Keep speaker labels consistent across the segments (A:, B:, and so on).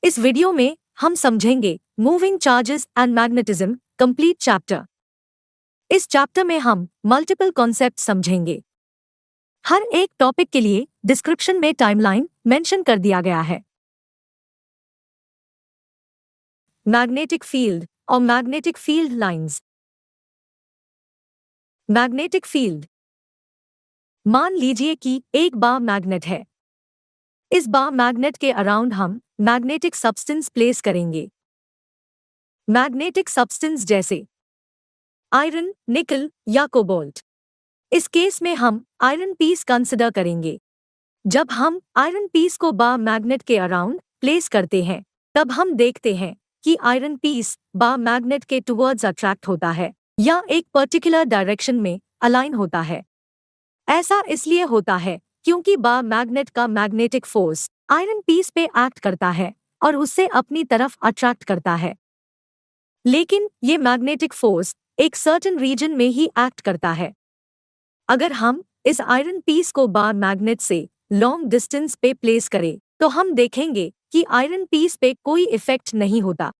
A: इस वीडियो में हम समझेंगे moving charges and magnetism complete chapter. इस चैप्टर में हम मल्टीपल कॉन्सेप्ट समझेंगे। हर एक टॉपिक के लिए डिस्क्रिप्शन में टाइमलाइन मेंशन कर दिया गया है। मैग्नेटिक फील्ड और magnetic field lines. Magnetic field, मान लीजिए कि एक बार मैग्नेट है। इस बार मैग्नेट के अराउंड हम मैग्नेटिक सब्सटेंस प्लेस करेंगे। मैग्नेटिक सब्सटेंस जैसे आयरन, निकल या कोबाल्ट। इस केस में हम आयरन पीस कंसिडर करेंगे। जब हम आयरन पीस को बार मैग्नेट के अराउंड प्लेस करते हैं, तब हम देखते हैं कि आयरन पीस बार मैग्नेट के टुवर्ड्स अट्रैक्ट होता है या एक पर्टिकुलर डायरेक्शन में अलाइन होता है। ऐसा इसलिए होता है क्योंकि बार मैग्नेट का मैग्नेटिक फोर्स आयरन पीस पे एक्ट करता है और उससे अपनी तरफ अट्रैक्ट करता है। लेकिन ये मैग्नेटिक फोर्स एक सर्टेन रीजन में ही एक्ट करता है। अगर हम इस आयरन पीस को बार मैग्नेट से लॉन्ग डिस्टेंस पे प्लेस करें, तो हम देखेंगे कि आयरन पीस पे कोई इफेक्ट नहीं होता।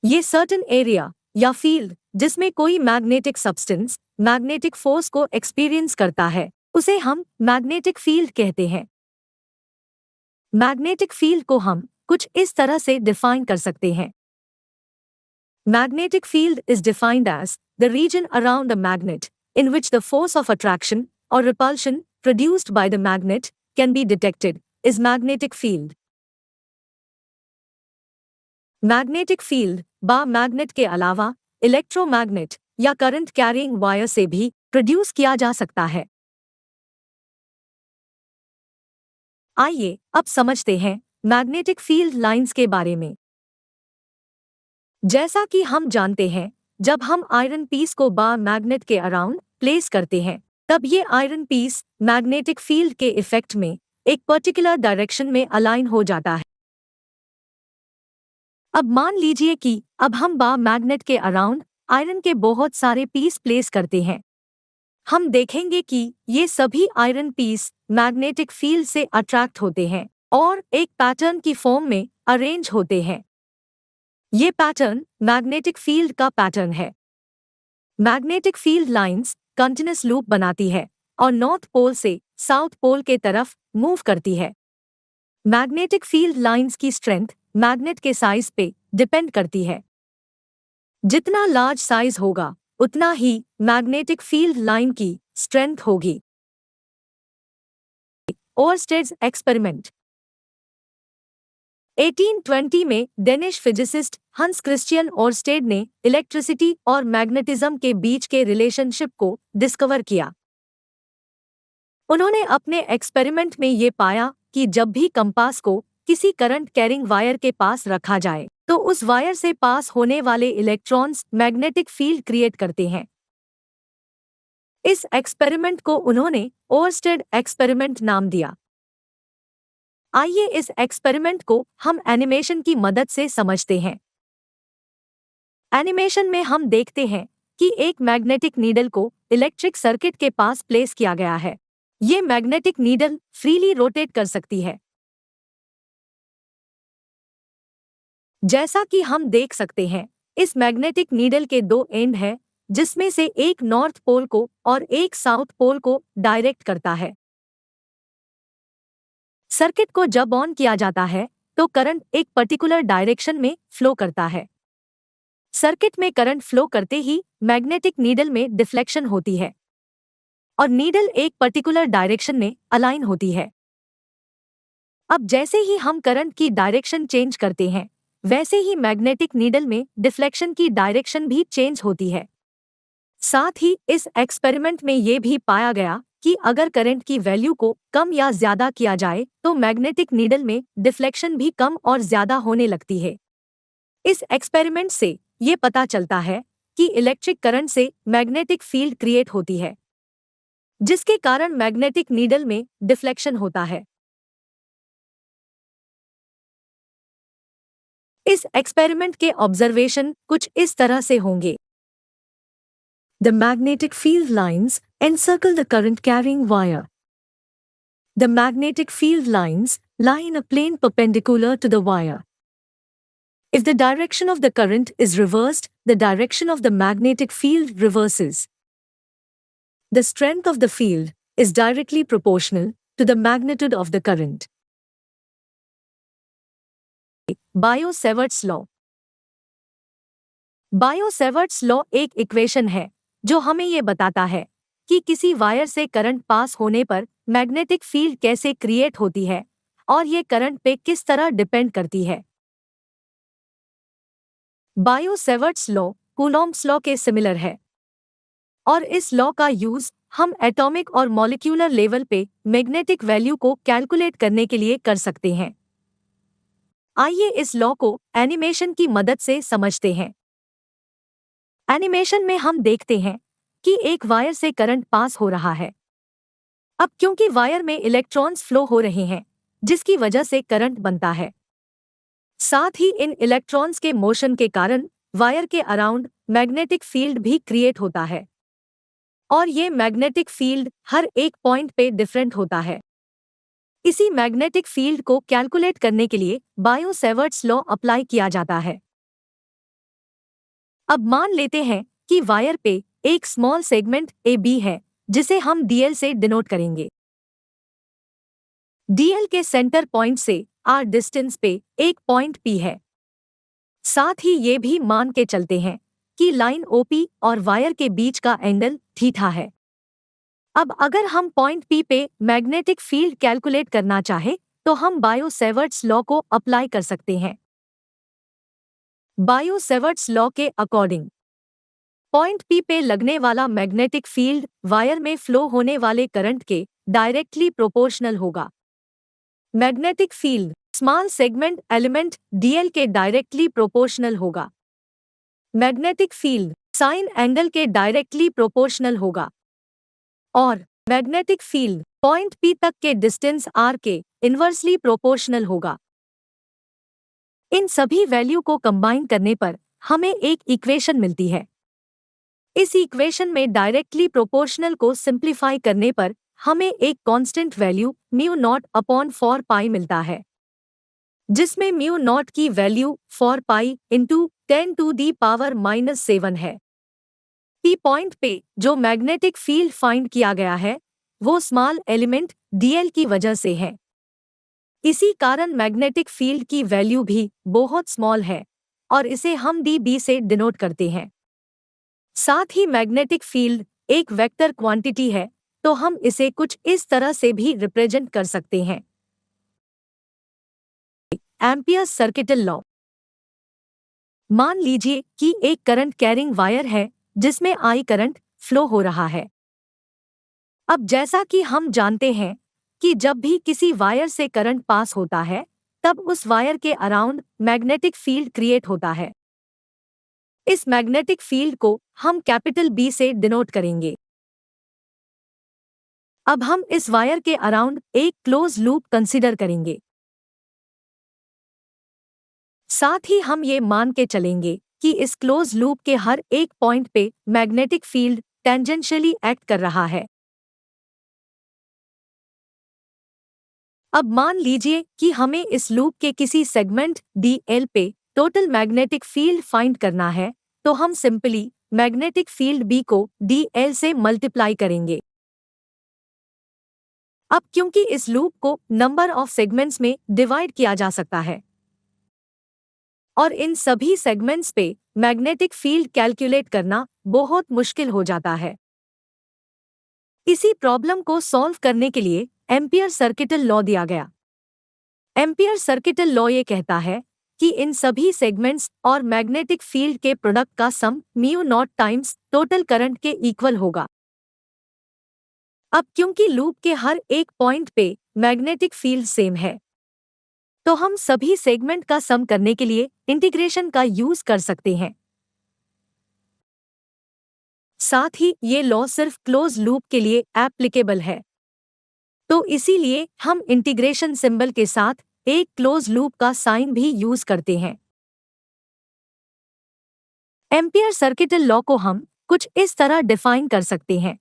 A: ये सर्टेन एरिया या फील्ड जिसमें कोई मैग्नेटिक सब्सटेंस मैग्नेटिक फोर्स को एक्सपीरियंस करता है, उसे हम मैग्नेटिक फील्ड कहते हैं। मैग्नेटिक फील्ड को हम कुछ इस तरह से डिफाइन कर सकते हैं। Magnetic field is defined as the region around a magnet in which the force of attraction or repulsion produced by the magnet can be detected is magnetic field. Magnetic field bar magnet के अलावा electromagnet या current carrying wire से भी produce किया जा सकता है। आइए अब समझते हैं मैग्नेटिक फील्ड लाइंस के बारे में। जैसा कि हम जानते हैं, जब हम आयरन पीस को बार मैग्नेट के अराउंड प्लेस करते हैं, तब ये आयरन पीस मैग्नेटिक फील्ड के इफेक्ट में एक पर्टिकुलर डायरेक्शन में अलाइन हो जाता है। अब मान लीजिए कि अब हम बार मैग्नेट के अराउंड आयरन के बहुत सारे पीस प्लेस करते हैं। हम देखेंगे कि ये सभी आयरन पीस मैग्नेटिक फील्ड से अट्रैक्ट होते हैं और एक पैटर्न की फॉर्म में अरेंज होते हैं। ये पैटर्न मैग्नेटिक फील्ड का पैटर्न है। Magnetic field lines continuous loop बनाती है और नॉर्थ पोल से साउथ पोल के तरफ मूव करती है। मैग्नेटिक फील्ड लाइंस की स्ट्रेंथ मैग्नेट के साइज पे डिपेंड करती है। जितना लार्ज साइज होगा, उतना ही मैग्नेटिक फील्ड लाइन की स्ट्रेंथ होगी। ओरस्टेड्स एक्सपेरिमेंट। 1820 में डेनिश फिजिसिस्ट हंस क्रिश्चियन ओरस्टेड ने इलेक्ट्रिसिटी और मैग्नेटिज्म के बीच के रिलेशनशिप को डिस्कवर किया। उन्होंने अपने एक्सपेरिमेंट में ये पाया कि जब भी कंपास को किसी करंट कैरिंग वायर के पास रखा जाए, तो उस वायर से पास होने वाले इलेक्ट्रॉन्स मैग्नेटिक फील्ड क्रिएट करते हैं। इस एक्सपेरिमेंट को उन्होंने ओरस्टेड एक्सपेरिमेंट नाम दिया। आइए इस एक्सपेरिमेंट को हम एनिमेशन की मदद से समझते हैं। एनिमेशन में हम देखते हैं कि एक मैग्नेटिक नीडल को इलेक्ट्रिक सर्किट के पास प्लेस किया गया है। ये मैग्नेटिक नीडल फ्रीली रोटेट कर सकती है। जैसा कि हम देख सकते हैं, इस मैग्नेटिक नीडल के दो एंड हैं, जिसमें से एक नॉर्थ पोल को और एक साउथ पोल को डायरेक्ट करता है। सर्किट को जब ऑन किया जाता है, तो करंट एक पर्टिकुलर डायरेक्शन में फ्लो करता है। सर्किट में करंट फ्लो करते ही मैग्नेटिक नीडल में डिफ्लेक्शन होती है और नीडल एक पर्टिकुलर डायरेक्शन में अलाइन होती है। अब जैसे ही हम करंट की डायरेक्शन चेंज करते हैं, वैसे ही मैग्नेटिक नीडल में डिफ्लेक्शन की डायरेक्शन भी चेंज होती है। साथ ही इस एक्सपेरिमेंट में ये भी पाया गया कि अगर करंट की वैल्यू को कम या ज्यादा किया जाए, तो मैग्नेटिक नीडल में डिफ्लेक्शन भी कम और ज्यादा होने लगती है। इस एक्सपेरिमेंट से ये पता चलता है कि इलेक्ट्रिक करंट से मैग्नेटिक फील्ड क्रिएट होती है, जिसके कारण मैग्नेटिक नीडल में डिफ्लेक्शन होता है। इस एक्सपेरिमेंट के ऑब्जर्वेशन कुछ इस तरह से होंगे। The magnetic field lines encircle the current carrying wire. The magnetic field lines lie in a plane perpendicular to the wire. If the direction of the current is reversed, the direction of the magnetic field reverses. The strength of the field is directly proportional to the magnitude of the current. Bio-Savart's law. Bio-Savart's law एक equation है जो हमें ये बताता है कि किसी wire से करंट पास होने पर मैग्नेटिक फील्ड कैसे क्रिएट होती है और ये करंट पे किस तरह डिपेंड करती है। बायो-सेवर्ट्स लॉ कूलॉम्ब्स लॉ के सिमिलर है और इस लॉ का यूज हम एटॉमिक और मॉलिक्यूलर लेवल पे मैग्नेटिक वैल्यू को कैलकुलेट करने के लिए कर सकते हैं। आइए इस लॉ को एनिमेशन की मदद से समझते हैं। एनिमेशन में हम देखते हैं कि एक वायर से करंट पास हो रहा है। अब क्योंकि वायर में इलेक्ट्रॉन्स फ्लो हो रहे हैं, जिसकी वजह से करंट बनता है। साथ ही इन इलेक्ट्रॉन्स के मोशन के कारण वायर के अराउंड मैग्नेटिक फील्ड भी क्रिएट होता है और ये मैग्नेटिक फील्ड हर एक पॉइंट पे डिफरेंट होता है। इसी मैग्नेटिक फील्ड को कैलकुलेट करने के लिए बायो-सेवर्ट्स लॉ अप्लाई किया जाता है। अब मान लेते हैं कि वायर पे एक स्मॉल सेगमेंट ए बी है जिसे हम डीएल से डिनोट करेंगे। डीएल के सेंटर पॉइंट से आर डिस्टेंस पे एक पॉइंट पी है। साथ ही ये भी मान के चलते हैं कि लाइन ओपी और वायर के बीच का एंगल थीटा है। अब अगर हम पॉइंट पी पे मैग्नेटिक फील्ड कैलकुलेट करना चाहे तो हम बायो-सेवर्ट्स लॉ को अप्लाई कर सकते हैं। बायो-सेवर्ट्स लॉ के अकॉर्डिंग पॉइंट पी पे लगने वाला मैग्नेटिक फील्ड वायर में फ्लो होने वाले करंट के डायरेक्टली प्रोपोर्शनल होगा। Magnetic field small segment element DL के डायरेक्टली प्रोपोर्शनल होगा। मैग्नेटिक फील्ड साइन एंगल के डायरेक्टली प्रोपोर्शनल होगा और मैग्नेटिक फील्ड पॉइंट पी तक के डिस्टेंस आर के इन्वर्सली प्रोपोर्शनल होगा। इन सभी वैल्यू को कंबाइन करने पर हमें एक इक्वेशन मिलती है। इस इक्वेशन में डायरेक्टली प्रोपोर्शनल को सिंप्लीफाई करने पर हमें एक constant value mu naught upon 4 पाई मिलता है, जिसमें म्यू नॉट की वैल्यू 4 पाई इंटू 10⁻⁻7 है। पी पॉइंट पे जो मैग्नेटिक फील्ड फाइंड किया गया है वो स्मॉल एलिमेंट डीएल की वजह से है। इसी कारण मैग्नेटिक फील्ड की वैल्यू भी बहुत स्मॉल है और इसे हम डीबी से डिनोट करते हैं। साथ ही मैग्नेटिक फील्ड एक वेक्टर क्वांटिटी है तो हम इसे कुछ इस तरह से भी रिप्रेजेंट कर सकते हैं। Amperes circuital law. मान लीजिए कि एक करंट कैरिंग वायर है जिसमें आई करंट फ्लो हो रहा है। अब जैसा कि हम जानते हैं कि जब भी किसी वायर से करंट पास होता है तब उस वायर के अराउंड मैग्नेटिक फील्ड क्रिएट होता है। इस मैग्नेटिक फील्ड को हम कैपिटल बी से डिनोट करेंगे। अब हम इस वायर के अराउंड एक क्लोज लूप कंसीडर करेंगे। साथ ही हम ये मान के चलेंगे कि इस क्लोज लूप के हर एक पॉइंट पे मैग्नेटिक फील्ड टेंजेंशियली एक्ट कर रहा है। अब मान लीजिए कि हमें इस लूप के किसी सेगमेंट डीएल पे टोटल मैग्नेटिक फील्ड फाइंड करना है तो हम सिंपली मैग्नेटिक फील्ड बी को डीएल से मल्टीप्लाई करेंगे। अब क्योंकि इस लूप को नंबर ऑफ सेगमेंट्स में डिवाइड किया जा सकता है और इन सभी सेगमेंट्स पे मैग्नेटिक फील्ड कैलकुलेट करना बहुत मुश्किल हो जाता है। इसी प्रॉब्लम को सॉल्व करने के लिए एम्पियर सर्किटल लॉ दिया गया। एम्पियर सर्किटल लॉ ये कहता है कि इन सभी सेगमेंट्स और मैग्नेटिक फील्ड के प्रोडक्ट का sum mu naught times total current के इक्वल होगा। अब क्योंकि लूप के हर एक पॉइंट पे मैग्नेटिक फील्ड सेम है तो हम सभी सेगमेंट का सम करने के लिए इंटीग्रेशन का यूज कर सकते हैं। साथ ही ये लॉ सिर्फ क्लोज लूप के लिए एप्लीकेबल है तो इसीलिए हम इंटीग्रेशन सिंबल के साथ एक क्लोज लूप का साइन भी यूज करते हैं। एम्पियर सर्किटल लॉ को हम कुछ इस तरह डिफाइन कर सकते हैं।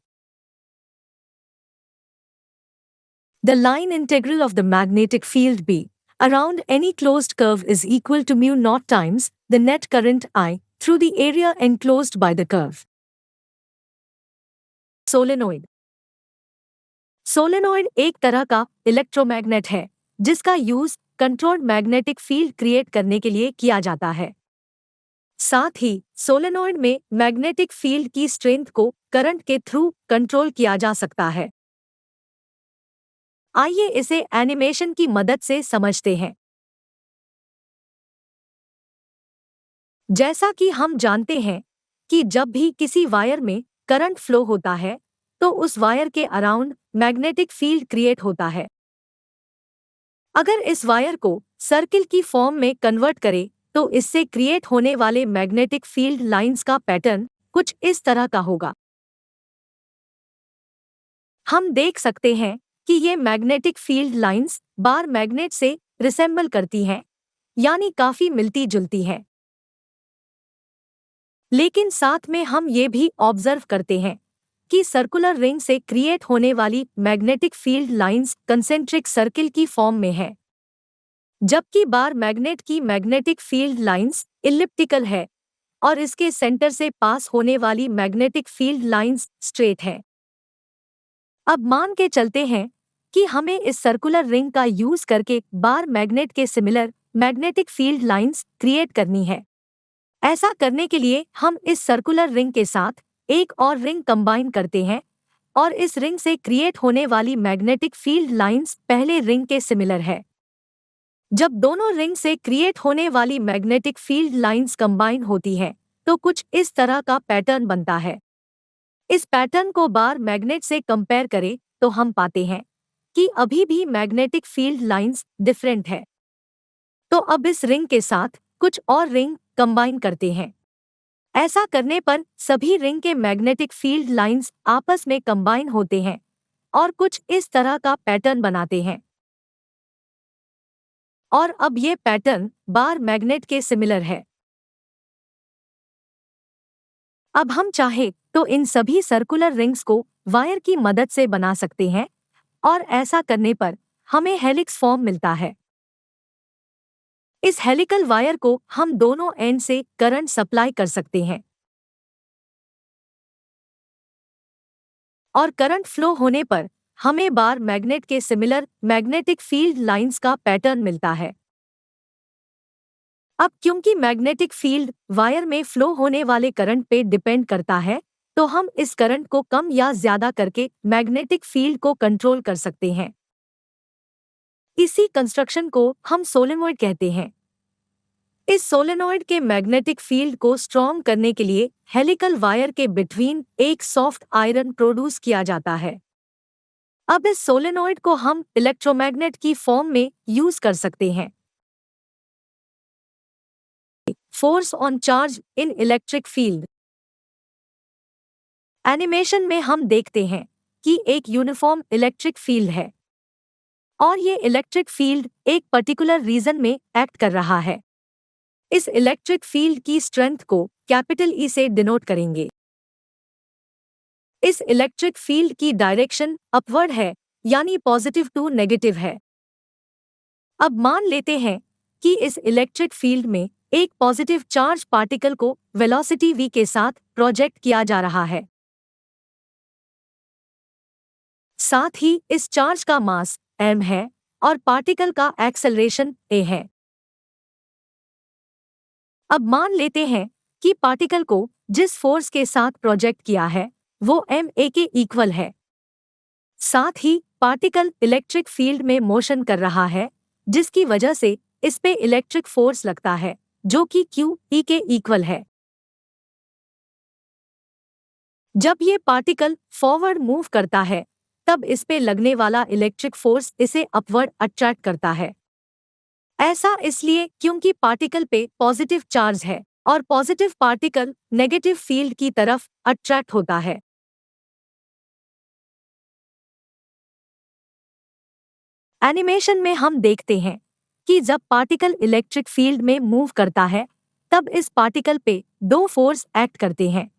A: The line integral of the magnetic field B around any closed curve is equal to mu naught times the net current I through the area enclosed by the curve. Solenoid solenoid एक तरह का electromagnet है जिसका use controlled magnetic field create करने के लिए किया जाता है। साथ ही सोलेनोइड में मैग्नेटिक फील्ड की स्ट्रेंथ को करंट के थ्रू कंट्रोल किया जा सकता है। आइए इसे एनिमेशन की मदद से समझते हैं। जैसा कि हम जानते हैं कि जब भी किसी वायर में करंट फ्लो होता है तो उस वायर के अराउंड मैग्नेटिक फील्ड क्रिएट होता है। अगर इस वायर को सर्किल की फॉर्म में कन्वर्ट करें तो इससे क्रिएट होने वाले मैग्नेटिक फील्ड लाइंस का पैटर्न कुछ इस तरह का होगा। हम देख सकते हैं कि ये magnetic field lines bar magnet से रिसेंबल करती हैं, यानी काफी मिलती जुलती हैं। लेकिन साथ में हम ये भी ऑब्जर्व करते हैं कि सर्कुलर रिंग से क्रिएट होने वाली magnetic field lines concentric circle की फॉर्म में है, जबकि बार मैग्नेट की मैग्नेटिक फील्ड लाइंस इलिप्टिकल है और इसके सेंटर से पास होने वाली मैग्नेटिक फील्ड लाइंस स्ट्रेट है। अब मान के चलते हैं कि हमें इस सर्कुलर रिंग का यूज करके बार मैग्नेट के similar magnetic field lines create करनी है। ऐसा करने के लिए हम इस सर्कुलर रिंग के साथ एक और रिंग कंबाइन करते हैं और इस रिंग से क्रिएट होने वाली मैग्नेटिक फील्ड लाइंस पहले रिंग के सिमिलर है। जब दोनों रिंग से क्रिएट होने वाली मैग्नेटिक फील्ड लाइंस कंबाइन होती हैं तो कुछ इस तरह का पैटर्न बनता है। इस पैटर्न को बार मैग्नेट से कंपेयर करें तो हम पाते हैं कि अभी भी मैग्नेटिक फील्ड लाइंस डिफरेंट है। तो अब इस रिंग के साथ कुछ और रिंग कंबाइन करते हैं। ऐसा करने पर सभी रिंग के मैग्नेटिक फील्ड लाइंस आपस में कंबाइन होते हैं और कुछ इस तरह का पैटर्न बनाते हैं। और अब ये पैटर्न बार मैग्नेट के सिमिलर है। अब हम चाहे तो इन सभी सर्कुलर रिंग्स को वायर की मदद से बना सकते हैं और ऐसा करने पर हमें हेलिक्स फॉर्म मिलता है। इस हेलिकल वायर को हम दोनों एंड से करंट सप्लाई कर सकते हैं और करंट फ्लो होने पर हमें बार मैग्नेट के सिमिलर मैग्नेटिक फील्ड लाइंस का पैटर्न मिलता है। अब क्योंकि मैग्नेटिक फील्ड वायर में फ्लो होने वाले करंट पे डिपेंड करता है तो हम इस करंट को कम या ज्यादा करके मैग्नेटिक फील्ड को कंट्रोल कर सकते हैं। इसी कंस्ट्रक्शन को हम सोलेनोइड कहते हैं। इस सोलेनोइड के मैग्नेटिक फील्ड को स्ट्रॉन्ग करने के लिए हेलिकल वायर के बिटवीन एक सॉफ्ट आयरन प्रोड्यूस किया जाता है। अब इस सोलेनोइड को हम इलेक्ट्रोमैग्नेट की फॉर्म में यूज कर सकते हैं। Force on charge in electric field. Animation में हम देखते हैं कि एक यूनिफॉर्म इलेक्ट्रिक फील्ड है और ये इलेक्ट्रिक फील्ड एक पर्टिकुलर रीजन में एक्ट कर रहा है। इस इलेक्ट्रिक फील्ड की स्ट्रेंथ को कैपिटल ई से डिनोट करेंगे। इस इलेक्ट्रिक फील्ड की डायरेक्शन अपवर्ड है, यानी पॉजिटिव टू नेगेटिव है। अब मान लेते हैं कि इस इलेक्ट्रिक फील्ड में एक पॉजिटिव चार्ज पार्टिकल को वेलोसिटी v के साथ प्रोजेक्ट किया जा रहा है। साथ ही इस चार्ज का मास m है और पार्टिकल का एक्सेलरेशन a है। अब मान लेते हैं कि पार्टिकल को जिस फोर्स के साथ प्रोजेक्ट किया है वो ma के इक्वल है। साथ ही पार्टिकल इलेक्ट्रिक फील्ड में मोशन कर रहा है जिसकी वजह से इस पे इलेक्ट्रिक फोर्स लगता है जो कि q e के इक्वल है। जब ये पार्टिकल फॉरवर्ड मूव करता है तब इस पे लगने वाला इलेक्ट्रिक फोर्स इसे अपवर्ड अट्रैक्ट करता है। ऐसा इसलिए क्योंकि पार्टिकल पे पॉजिटिव चार्ज है और पॉजिटिव पार्टिकल नेगेटिव फील्ड की तरफ अट्रैक्ट होता है। एनिमेशन में हम देखते हैं कि जब पार्टिकल इलेक्ट्रिक फील्ड में मूव करता है तब इस पार्टिकल पे दो फोर्स एक्ट करते हैं।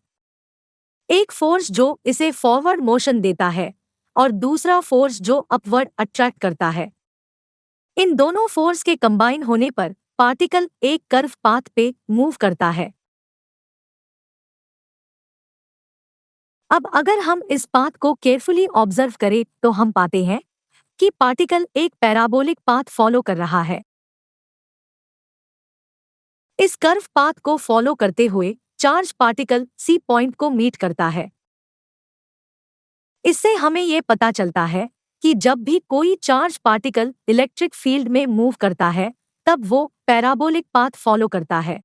A: एक फोर्स जो इसे फॉरवर्ड मोशन देता है और दूसरा फोर्स जो अपवर्ड अट्रैक्ट करता है। इन दोनों फोर्स के कंबाइन होने पर पार्टिकल एक कर्व पाथ पे मूव करता है। अब अगर हम इस पाथ को केयरफुली ऑब्जर्व करें तो हम पाते हैं कि पार्टिकल एक पैराबोलिक पाथ फॉलो कर रहा है। इस कर्व पाथ को फॉलो करते हुए चार्ज पार्टिकल सी पॉइंट को मीट करता है। इससे हमें ये पता चलता है कि जब भी कोई चार्ज पार्टिकल इलेक्ट्रिक फील्ड में मूव करता है तब वो पैराबोलिक पाथ फॉलो करता है।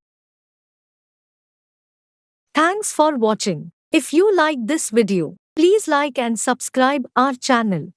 A: Thanks for watching. If you like this video, please like and subscribe our channel.